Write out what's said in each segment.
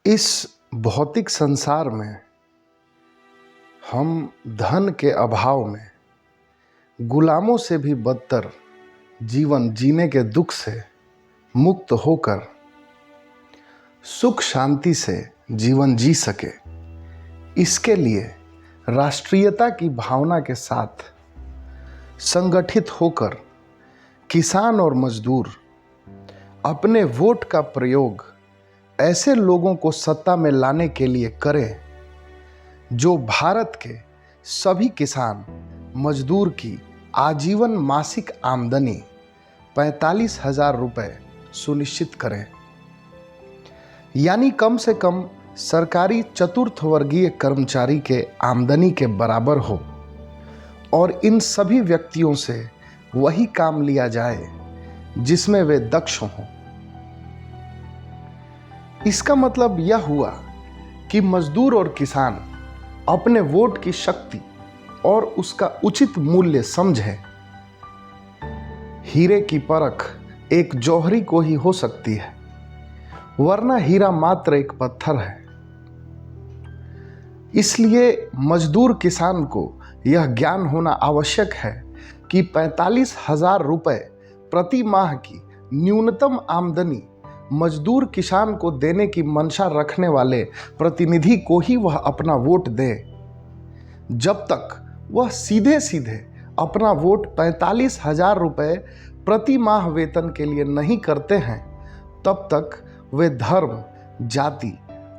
इस भौतिक संसार में हम धन के अभाव में गुलामों से भी बदतर जीवन जीने के दुख से मुक्त होकर सुख शांति से जीवन जी सके, इसके लिए राष्ट्रीयता की भावना के साथ संगठित होकर किसान और मजदूर अपने वोट का प्रयोग ऐसे लोगों को सत्ता में लाने के लिए करें जो भारत के सभी किसान मजदूर की आजीवन मासिक आमदनी 45,000 रुपये सुनिश्चित करें, यानी कम से कम सरकारी चतुर्थ वर्गीय कर्मचारी के आमदनी के बराबर हो, और इन सभी व्यक्तियों से वही काम लिया जाए जिसमें वे दक्ष हों। इसका मतलब यह हुआ कि मजदूर और किसान अपने वोट की शक्ति और उसका उचित मूल्य समझें। हीरे की परख एक जौहरी को ही हो सकती है, वरना हीरा मात्र एक पत्थर है। इसलिए मजदूर किसान को यह ज्ञान होना आवश्यक है कि 45,000 रुपये प्रति माह की न्यूनतम आमदनी मजदूर किसान को देने की मंशा रखने वाले प्रतिनिधि को ही वह अपना वोट दे। जब तक वह सीधे सीधे अपना वोट 45,000 रुपये प्रति माह वेतन के लिए नहीं करते हैं, तब तक वे धर्म, जाति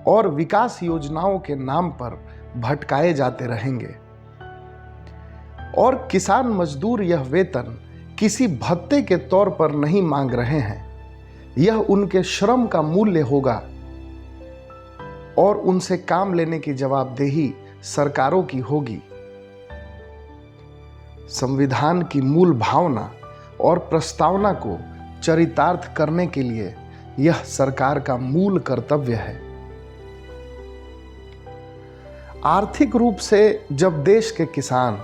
और विकास योजनाओं के नाम पर भटकाए जाते रहेंगे। और किसान मजदूर यह वेतन किसी भत्ते के तौर पर नहीं मांग रहे हैं, यह उनके श्रम का मूल्य होगा और उनसे काम लेने की जवाबदेही सरकारों की होगी। संविधान की मूल भावना और प्रस्तावना को चरितार्थ करने के लिए यह सरकार का मूल कर्तव्य है। आर्थिक रूप से जब देश के किसान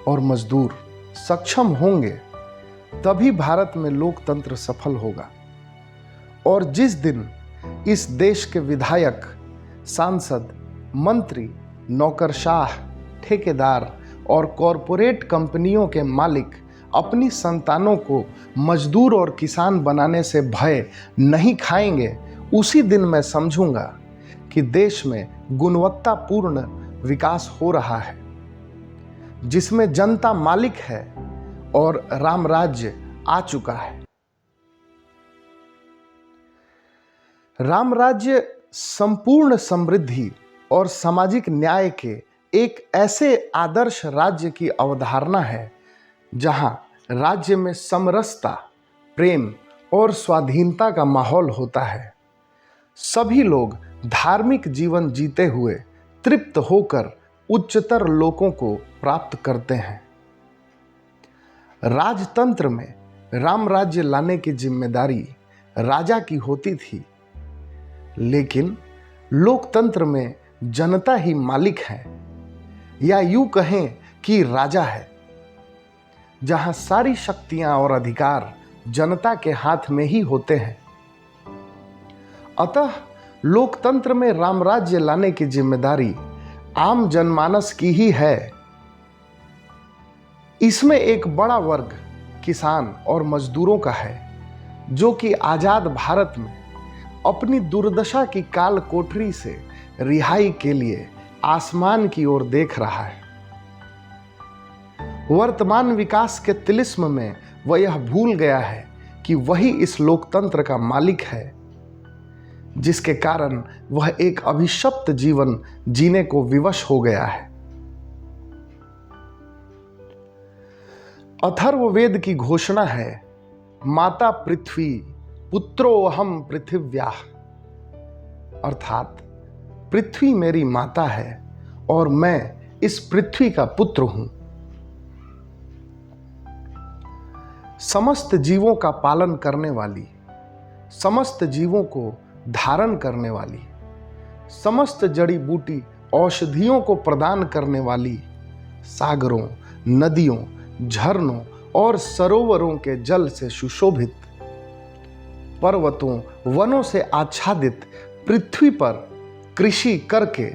और मजदूर सक्षम होंगे, तभी भारत में लोकतंत्र सफल होगा। और जिस दिन इस देश के विधायक, सांसद, मंत्री, नौकरशाह, ठेकेदार और कॉरपोरेट कंपनियों के मालिक अपनी संतानों को मजदूर और किसान बनाने से भय नहीं खाएंगे, उसी दिन मैं समझूंगा कि देश में गुणवत्तापूर्ण विकास हो रहा है, जिसमें जनता मालिक है और राम राज्य आ चुका है। राम राज्य संपूर्ण समृद्धि और सामाजिक न्याय के एक ऐसे आदर्श राज्य की अवधारणा है जहां राज्य में समरसता, प्रेम और स्वाधीनता का माहौल होता है। सभी लोग धार्मिक जीवन जीते हुए तृप्त होकर उच्चतर लोकों को प्राप्त करते हैं। राजतंत्र में राम राज्य लाने की जिम्मेदारी राजा की होती थी, लेकिन लोकतंत्र में जनता ही मालिक है, या यूं कहें कि राजा है, जहां सारी शक्तियां और अधिकार जनता के हाथ में ही होते हैं। अतः लोकतंत्र में राम राज्य लाने की जिम्मेदारी आम जनमानस की ही है। इसमें एक बड़ा वर्ग किसान और मजदूरों का है, जो कि आजाद भारत में अपनी दुर्दशा की काल कोठरी से रिहाई के लिए आसमान की ओर देख रहा है। वर्तमान विकास के तिलिस्म में वह यह भूल गया है कि वही इस लोकतंत्र का मालिक है, जिसके कारण वह एक अभिशप्त जीवन जीने को विवश हो गया है। अथर्ववेद की घोषणा है, माता पृथ्वी पुत्रोऽहं पृथिव्याः, अर्थात पृथ्वी मेरी माता है और मैं इस पृथ्वी का पुत्र हूं। समस्त जीवों का पालन करने वाली, समस्त जीवों को धारण करने वाली, समस्त जड़ी बूटी औषधियों को प्रदान करने वाली, सागरों, नदियों, झरनों और सरोवरों के जल से सुशोभित, पर्वतों, वनों से आच्छादित पृथ्वी पर कृषि करके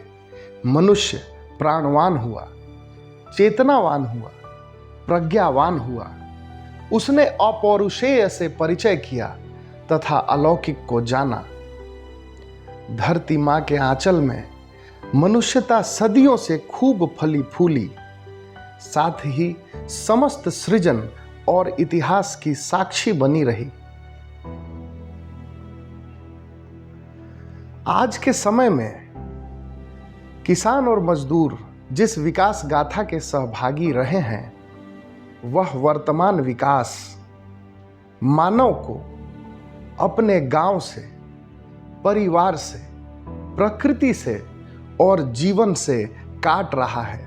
मनुष्य प्राणवान हुआ, चेतनावान हुआ, प्रज्ञावान हुआ। उसने अपौरुषेय से परिचय किया तथा अलौकिक को जाना। धरती माँ के आंचल में मनुष्यता सदियों से खूब फली फूली, साथ ही समस्त सृजन और इतिहास की साक्षी बनी रही। आज के समय में किसान और मजदूर जिस विकास गाथा के सहभागी रहे हैं, वह वर्तमान विकास मानव को अपने गांव से, परिवार से, प्रकृति से और जीवन से काट रहा है।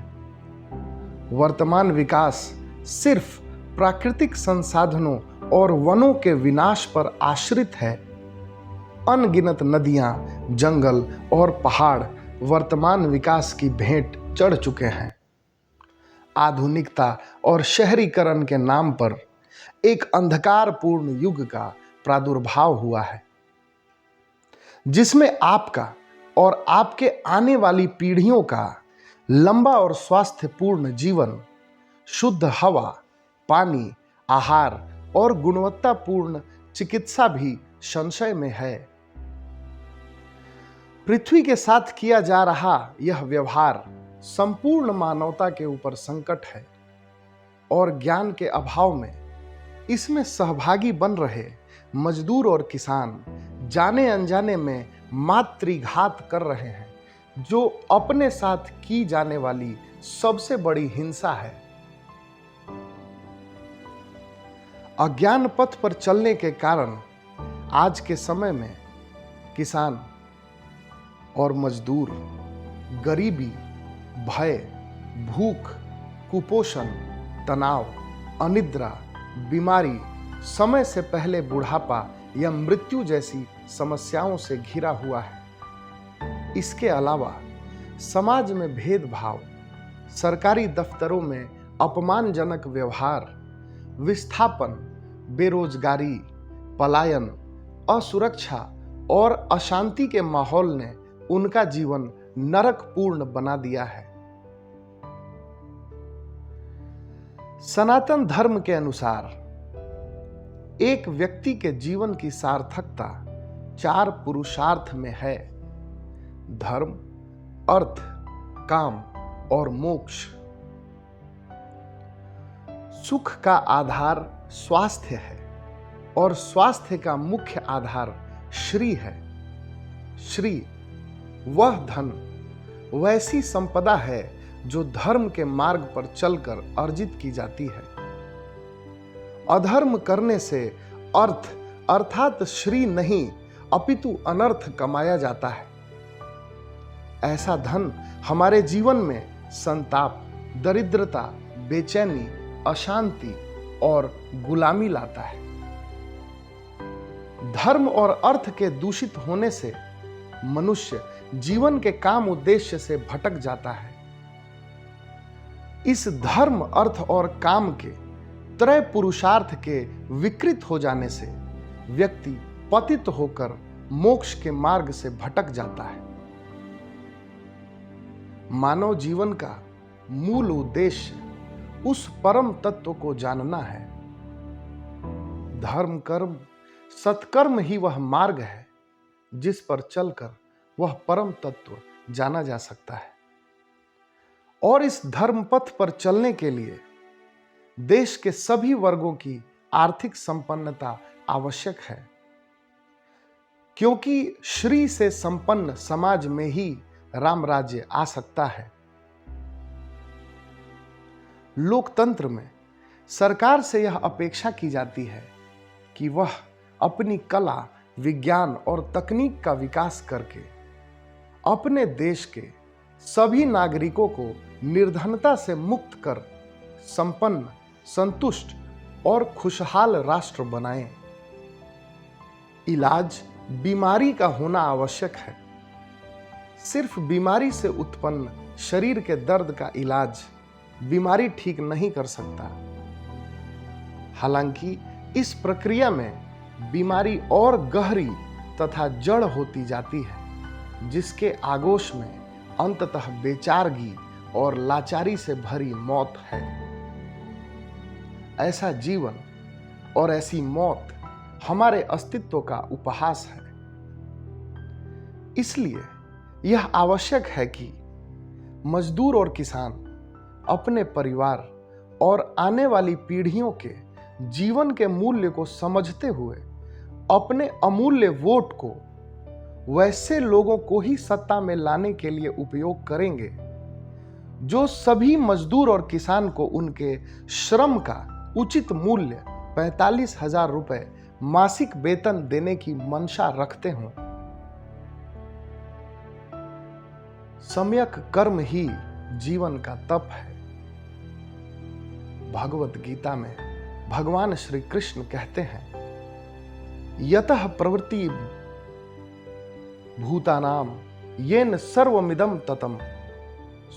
वर्तमान विकास सिर्फ प्राकृतिक संसाधनों और वनों के विनाश पर आश्रित है। अनगिनत नदियां, जंगल और पहाड़ वर्तमान विकास की भेंट चढ़ चुके हैं। आधुनिकता और शहरीकरण के नाम पर एक अंधकारपूर्ण युग का प्रादुर्भाव हुआ है, जिसमें आपका और आपके आने वाली पीढ़ियों का लंबा और स्वास्थ्यपूर्ण जीवन, शुद्ध हवा, पानी, आहार और गुणवत्तापूर्ण चिकित्सा भी संशय में है। पृथ्वी के साथ किया जा रहा यह व्यवहार संपूर्ण मानवता के ऊपर संकट है और ज्ञान के अभाव में इसमें सहभागी बन रहे मजदूर और किसान जाने अनजाने में मातृघात कर रहे हैं, जो अपने साथ की जाने वाली सबसे बड़ी हिंसा है। अज्ञान पथ पर चलने के कारण आज के समय में किसान और मजदूर गरीबी, भय, भूख, कुपोषण, तनाव, अनिद्रा, बीमारी, समय से पहले बुढ़ापा या मृत्यु जैसी समस्याओं से घिरा हुआ है। इसके अलावा समाज में भेदभाव, सरकारी दफ्तरों में अपमानजनक व्यवहार, विस्थापन, बेरोजगारी, पलायन, असुरक्षा और अशांति के माहौल ने उनका जीवन नरकपूर्ण बना दिया है। सनातन धर्म के अनुसार एक व्यक्ति के जीवन की सार्थकता 4 पुरुषार्थ में है: धर्म, अर्थ, काम और मोक्ष। सुख का आधार स्वास्थ्य है और स्वास्थ्य का मुख्य आधार श्री है। श्री वह धन, वैसी संपदा है जो धर्म के मार्ग पर चलकर अर्जित की जाती है। अधर्म करने से अर्थ अर्थात श्री नहीं अपितु अनर्थ कमाया जाता है। ऐसा धन हमारे जीवन में संताप, दरिद्रता, बेचैनी, अशांति और गुलामी लाता है। धर्म और अर्थ के दूषित होने से मनुष्य जीवन के काम उद्देश्य से भटक जाता है। इस धर्म, अर्थ और काम के त्रय पुरुषार्थ के विकृत हो जाने से व्यक्ति पतित होकर मोक्ष के मार्ग से भटक जाता है। मानव जीवन का मूल उद्देश्य उस परम तत्व को जानना है। धर्म, कर्म, सत्कर्म ही वह मार्ग है जिस पर चलकर वह परम तत्व जाना जा सकता है। और इस धर्म पथ पर चलने के लिए देश के सभी वर्गों की आर्थिक संपन्नता आवश्यक है, क्योंकि श्री से संपन्न समाज में ही राम राज्य आ सकता है। लोकतंत्र में सरकार से यह अपेक्षा की जाती है कि वह अपनी कला, विज्ञान और तकनीक का विकास करके अपने देश के सभी नागरिकों को निर्धनता से मुक्त कर संपन्न, संतुष्ट और खुशहाल राष्ट्र बनाएं। इलाज बीमारी का होना आवश्यक है। सिर्फ बीमारी से उत्पन्न शरीर के दर्द का इलाज बीमारी ठीक नहीं कर सकता। हालांकि इस प्रक्रिया में बीमारी और गहरी तथा जड़ होती जाती है। जिसके आगोश में अंततः बेचारगी और लाचारी से भरी मौत है। ऐसा जीवन और ऐसी मौत हमारे अस्तित्व का उपहास है। इसलिए यह आवश्यक है कि मजदूर और किसान अपने परिवार और आने वाली पीढ़ियों के जीवन के मूल्य को समझते हुए अपने अमूल्य वोट को वैसे लोगों को ही सत्ता में लाने के लिए उपयोग करेंगे जो सभी मजदूर और किसान को उनके श्रम का उचित मूल्य 45,000 रुपए मासिक वेतन देने की मंशा रखते हों। सम्यक कर्म ही जीवन का तप है। भगवत गीता में भगवान श्री कृष्ण कहते हैं, यतः प्रवृत्ति भूतानाम येन सर्वमिदं ततम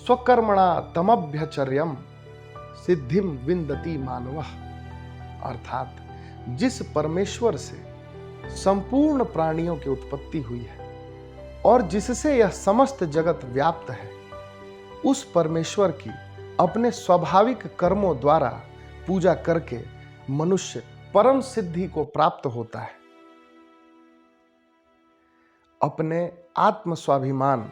स्वकर्मणा तमभ्यचर्यम सिद्धिम विन्दति मानवः। अर्थात जिस परमेश्वर से संपूर्ण प्राणियों की उत्पत्ति हुई है और जिससे यह समस्त जगत व्याप्त है, उस परमेश्वर की अपने स्वाभाविक कर्मों द्वारा पूजा करके मनुष्य परम सिद्धि को प्राप्त होता है। अपने आत्म स्वाभिमान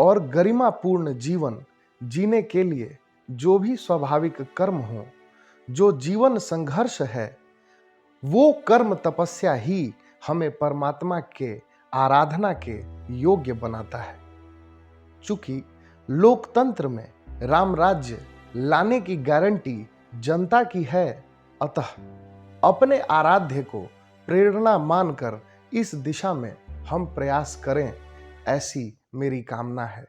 और गरिमापूर्ण जीवन जीने के लिए जो भी स्वाभाविक कर्म हो, जो जीवन संघर्ष है, वो कर्म तपस्या ही हमें परमात्मा के आराधना के योग्य बनाता है। चूंकि लोकतंत्र में राम राज्य लाने की गारंटी जनता की है, अतः अपने आराध्य को प्रेरणा मानकर इस दिशा में हम प्रयास करें, ऐसी मेरी कामना है।